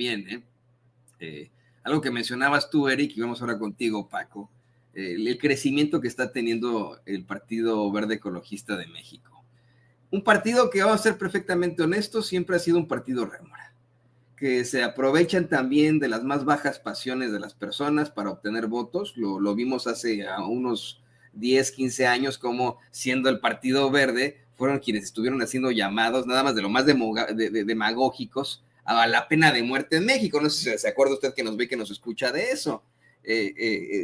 bien, ¿eh? Algo que mencionabas tú, Eric, y vamos ahora contigo, Paco, el crecimiento que está teniendo el Partido Verde Ecologista de México. Un partido que, vamos a ser perfectamente honestos, siempre ha sido un partido rémora, que se aprovechan también de las más bajas pasiones de las personas para obtener votos. Lo vimos hace unos 10, 15 años, como siendo el Partido Verde, fueron quienes estuvieron haciendo llamados, nada más de lo más demagógicos, a la pena de muerte en México. No sé si se acuerda usted, que nos ve, que nos escucha, de eso.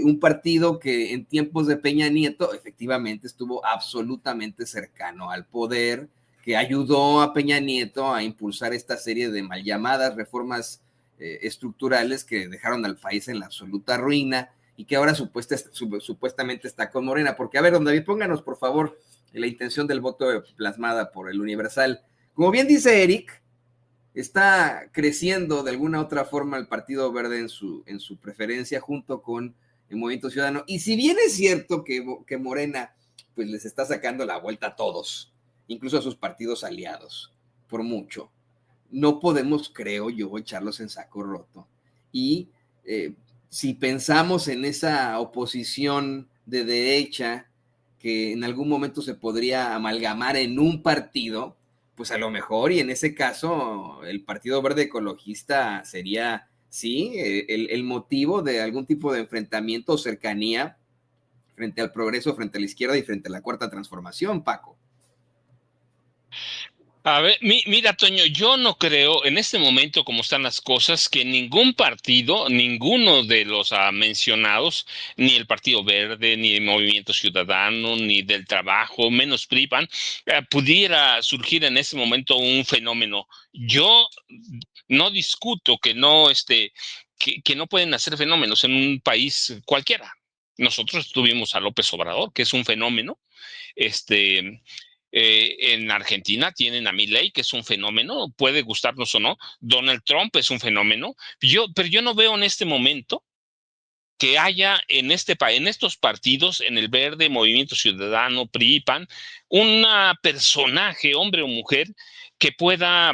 Un partido que en tiempos de Peña Nieto efectivamente estuvo absolutamente cercano al poder, que ayudó a Peña Nieto a impulsar esta serie de mal llamadas reformas estructurales que dejaron al país en la absoluta ruina, y que ahora supuestamente está con Morena. Porque, a ver, don David, pónganos por favor la intención del voto plasmada por el Universal. Como bien dice Eric, está creciendo de alguna otra forma el Partido Verde en su preferencia junto con el Movimiento Ciudadano. Y si bien es cierto que Morena pues les está sacando la vuelta a todos, incluso a sus partidos aliados, por mucho, no podemos, creo yo, echarlos en saco roto. Y si pensamos en esa oposición de derecha que en algún momento se podría amalgamar en un partido, pues a lo mejor, y en ese caso, el Partido Verde Ecologista sería, sí, el motivo de algún tipo de enfrentamiento o cercanía frente al progreso, frente a la izquierda y frente a la Cuarta Transformación, Paco. A ver, mira, Toño, yo no creo en este momento, como están las cosas, que ningún partido, ninguno de los mencionados, ni el Partido Verde, ni el Movimiento Ciudadano, ni del Trabajo, menos PRI-PAN, pudiera surgir en este momento un fenómeno. Yo no discuto que no pueden hacer fenómenos en un país cualquiera. Nosotros tuvimos a López Obrador, que es un fenómeno. En Argentina tienen a Milei, que es un fenómeno, puede gustarnos o no. Donald Trump es un fenómeno. Pero yo no veo en este momento que haya en estos partidos, en el Verde, Movimiento Ciudadano, PRI, PAN, un personaje, hombre o mujer, que pueda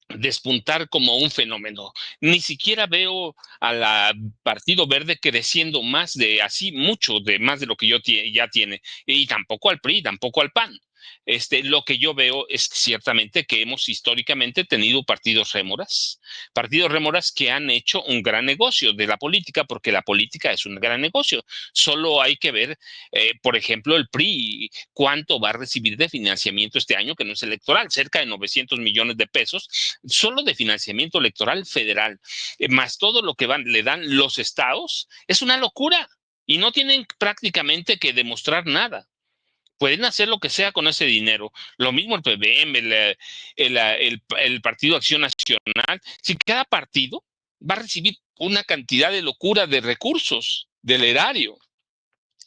despuntar como un fenómeno. Ni siquiera veo al Partido Verde creciendo más de así, mucho de más de lo que ya tiene, y tampoco al PRI, tampoco al PAN. Lo que yo veo es ciertamente que hemos históricamente tenido partidos rémoras que han hecho un gran negocio de la política, porque la política es un gran negocio. Solo hay que ver, por ejemplo, el PRI, cuánto va a recibir de financiamiento este año, que no es electoral, cerca de 900 millones de pesos, solo de financiamiento electoral federal, más todo lo que le dan los estados. Es una locura y no tienen prácticamente que demostrar nada. Pueden hacer lo que sea con ese dinero. Lo mismo el PBM, el Partido Acción Nacional. Si cada partido va a recibir una cantidad de locura de recursos del erario.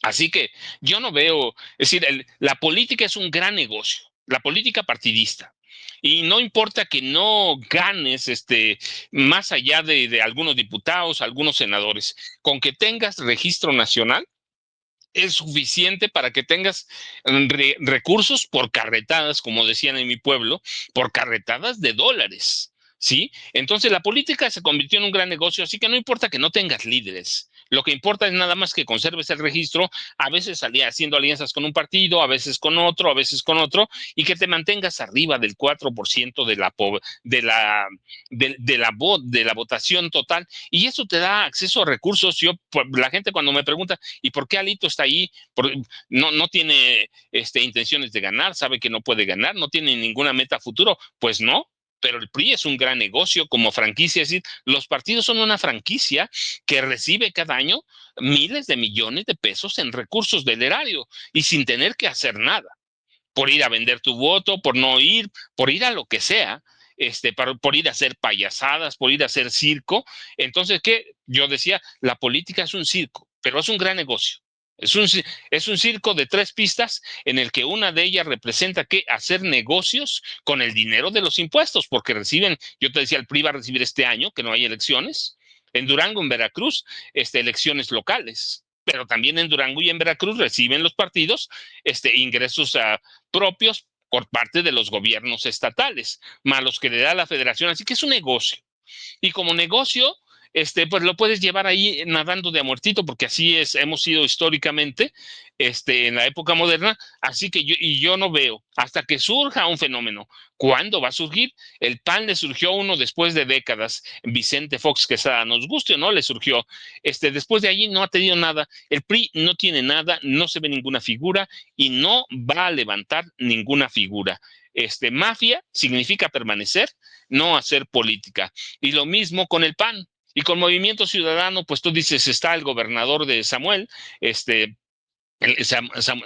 Así que yo no veo, es decir, la política es un gran negocio, la política partidista. Y no importa que no ganes más allá de algunos diputados, algunos senadores, con que tengas registro nacional, es suficiente para que tengas recursos por carretadas, como decían en mi pueblo, por carretadas de dólares, ¿sí? Entonces la política se convirtió en un gran negocio, así que no importa que no tengas líderes. Lo que importa es nada más que conserves el registro, a veces haciendo alianzas con un partido, a veces con otro, y que te mantengas arriba del 4% de la votación total, y eso te da acceso a recursos. La gente cuando me pregunta, ¿y por qué Alito está ahí? No tiene intenciones de ganar, sabe que no puede ganar, no tiene ninguna meta futuro. Pues no, pero el PRI es un gran negocio como franquicia. Es decir, los partidos son una franquicia que recibe cada año miles de millones de pesos en recursos del erario y sin tener que hacer nada. Por ir a vender tu voto, por no ir, por ir a lo que sea, por ir a hacer payasadas, por ir a hacer circo. Entonces, ¿qué? Yo decía, la política es un circo, pero es un gran negocio. Es un circo de 3 pistas en el que una de ellas representa que hacer negocios con el dinero de los impuestos, porque reciben, yo te decía, el PRI va a recibir este año, que no hay elecciones, en Durango, en Veracruz, elecciones locales, pero también en Durango y en Veracruz reciben los partidos ingresos propios por parte de los gobiernos estatales, más los que le da la federación. Así que es un negocio. Y como negocio, pues lo puedes llevar ahí nadando de a muertito, porque así hemos sido históricamente, en la época moderna. Así que yo no veo hasta que surja un fenómeno. ¿Cuándo va a surgir? El PAN le surgió uno después de décadas. Vicente Fox Quesada, nos guste o no, le surgió. Después de allí no ha tenido nada. El PRI no tiene nada, no se ve ninguna figura y no va a levantar ninguna figura. Mafia significa permanecer, no hacer política. Y lo mismo con el PAN. Y con Movimiento Ciudadano, pues tú dices, está el gobernador de Samuel,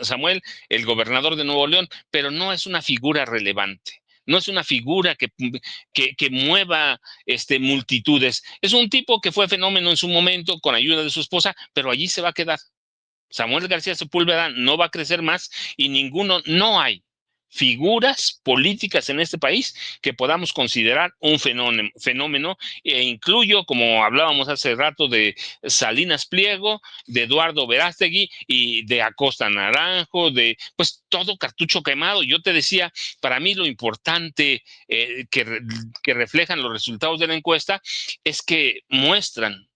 Samuel, el gobernador de Nuevo León, pero no es una figura relevante. No es una figura que mueva multitudes. Es un tipo que fue fenómeno en su momento con ayuda de su esposa, pero allí se va a quedar. Samuel García Sepúlveda no va a crecer más y no hay figuras políticas en este país que podamos considerar un fenómeno, e incluyo, como hablábamos hace rato, de Salinas Pliego, de Eduardo Verástegui y de Acosta Naranjo, de pues todo cartucho quemado. Yo te decía, para mí lo importante que reflejan los resultados de la encuesta es que muestran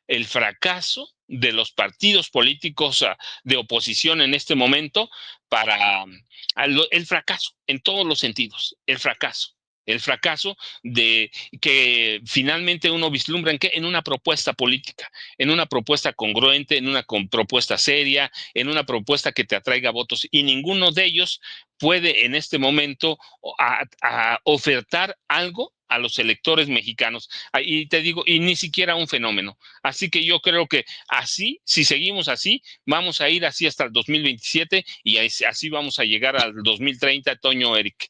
el fracaso de los partidos políticos de oposición en este momento para el fracaso en todos los sentidos, el fracaso de que finalmente uno vislumbra en una propuesta política, en una propuesta congruente, en una propuesta seria, en una propuesta que te atraiga votos, y ninguno de ellos puede en este momento a ofertar algo a los electores mexicanos. Y te digo, y ni siquiera un fenómeno. Así que yo creo que así, si seguimos así, vamos a ir así hasta el 2027 y así vamos a llegar al 2030, Toño, Eric.